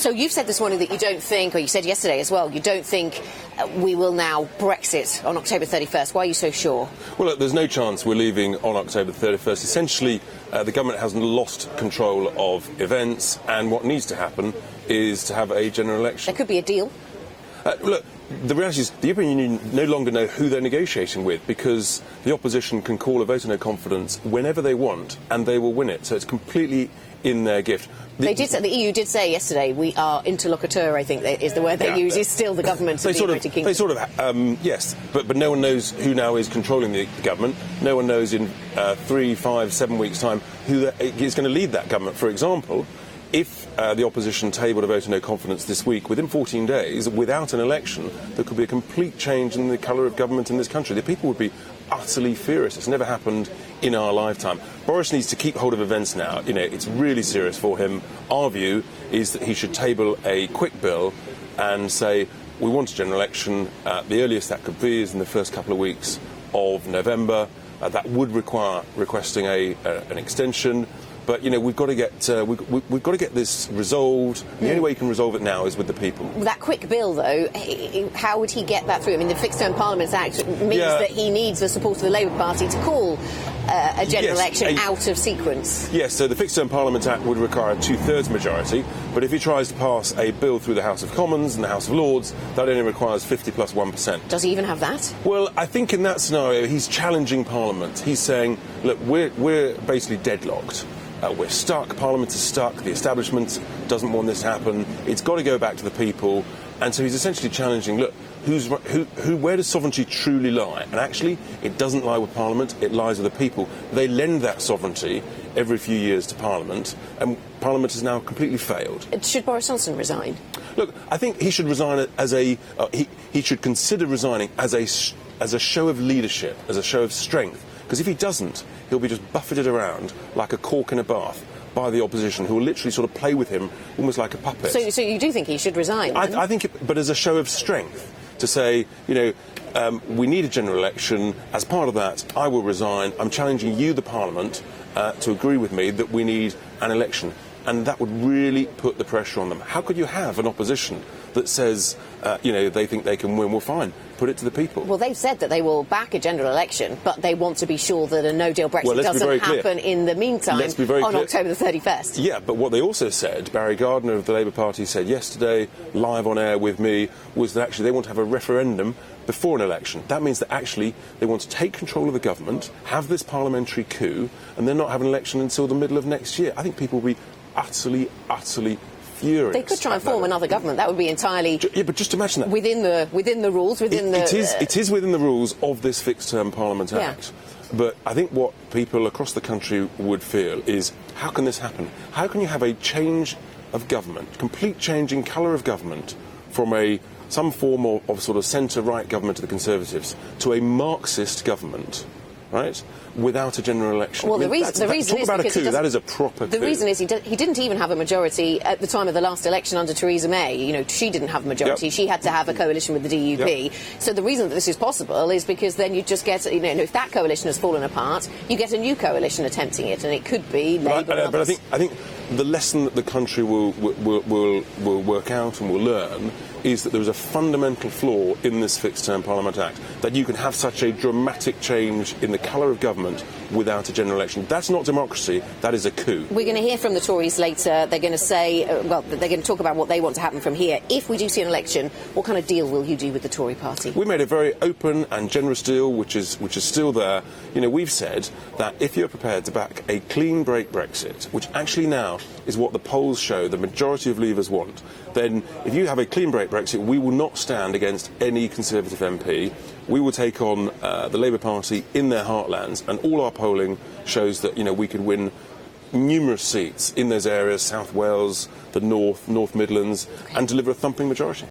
So you've said this morning that you don't think, or you said yesterday as well, you don't think we will now Brexit on October 31st. Why are you so sure? Well, look, there's no chance we're leaving on October 31st. Essentially, the government has lost control of events, and what needs to happen is to have a general election. There could be a deal. Look, the reality is the European Union no longer know who they're negotiating with, because the opposition can call a vote of no confidence whenever they want, and they will win it. So it's completely in their gift. The EU did say yesterday, we are interlocuteur, I think is the word they use, is still the government of the United Kingdom. They sort of, yes, but no one knows who now is controlling the government. No one knows in 3, 5, 7 weeks' time who is going to lead that government. For example, if the opposition tabled a vote of no confidence this week, within 14 days, without an election, there could be a complete change in the colour of government in this country. The people would be utterly furious. It's never happened in our lifetime. Boris needs to keep hold of events now. You know, it's really serious for him. Our view is that he should table a quick bill and say, we want a general election. The earliest that could be is in the first couple of weeks of November. That would require requesting an extension. But you know, we've got to get we've got to get this resolved. The only way you can resolve it now is with the people. That quick bill, though, how would he get that through? I mean, the Fixed Term Parliaments Act means that he needs the support of the Labour Party to call a general election out of sequence. Yes, so the Fixed Term Parliament Act would require a 2/3 majority, but if he tries to pass a bill through the House of Commons and the House of Lords, that only requires 50 plus 1%. Does he even have that? Well, I think in that scenario, he's challenging Parliament. He's saying, look, we're basically deadlocked. We're stuck, Parliament is stuck, the establishment doesn't want this to happen, it's got to go back to the people, and so he's essentially challenging, look, where does sovereignty truly lie? And actually, it doesn't lie with Parliament, it lies with the people. They lend that sovereignty every few years to Parliament, and Parliament has now completely failed. Should Boris Johnson resign? Look, I think he should resign as he should consider resigning as a show of leadership, as a show of strength. Because if he doesn't, he'll be just buffeted around like a cork in a bath by the opposition, who will literally sort of play with him almost like a puppet. So you do think he should resign? I think, but as a show of strength, to say, you know, we need a general election. As part of that, I will resign. I'm challenging you, the Parliament, to agree with me that we need an election. And that would really put the pressure on them. How could you have an opposition that says, you know, they think they can win? Well, fine, put it to the people. Well, they've said that they will back a general election, but they want to be sure that a no-deal Brexit doesn't happen in the meantime on October the 31st. Yeah, but what they also said, Barry Gardiner of the Labour Party said yesterday, live on air with me, was that actually they want to have a referendum before an election. That means that actually they want to take control of the government, have this parliamentary coup, and then not have an election until the middle of next year. I think people will be utterly furious. They could try and form another government. That would be entirely... Yeah, but just imagine that. Within the rules, It is within the rules of this Fixed Term Parliament Act. But I think what people across the country would feel is, how can this happen? How can you have a change of government, complete change in colour of government, from some form of sort of centre-right government to the Conservatives to a Marxist government, right, without a general election? Well, the reason is talk about a coup. That is a proper coup. The reason is he didn't even have a majority at the time of the last election under Theresa May. You know, she didn't have a majority. She had to have a coalition with the DUP. So the reason that this is possible is because then you just get, you know, if that coalition has fallen apart, you get a new coalition attempting it, and it could be Labour. But I think the lesson that the country will work out and will learn is that there is a fundamental flaw in this Fixed Term Parliament Act, that you can have such a dramatic change in the colour of government without a general election. That's not democracy, that is a coup. We're going to hear from the Tories later. They're going to say, well, they're going to talk about what they want to happen from here. If we do see an election, what kind of deal will you do with the Tory party? We made a very open and generous deal, which is still there. You know, we've said that if you're prepared to back a clean break Brexit, which actually now is what the polls show the majority of Leavers want, then if you have a clean break Brexit, we will not stand against any Conservative MP. We will take on the Labour Party in their heartlands, and all our polling shows that, you know, we could win numerous seats in those areas, South Wales, the North Midlands, and deliver a thumping majority.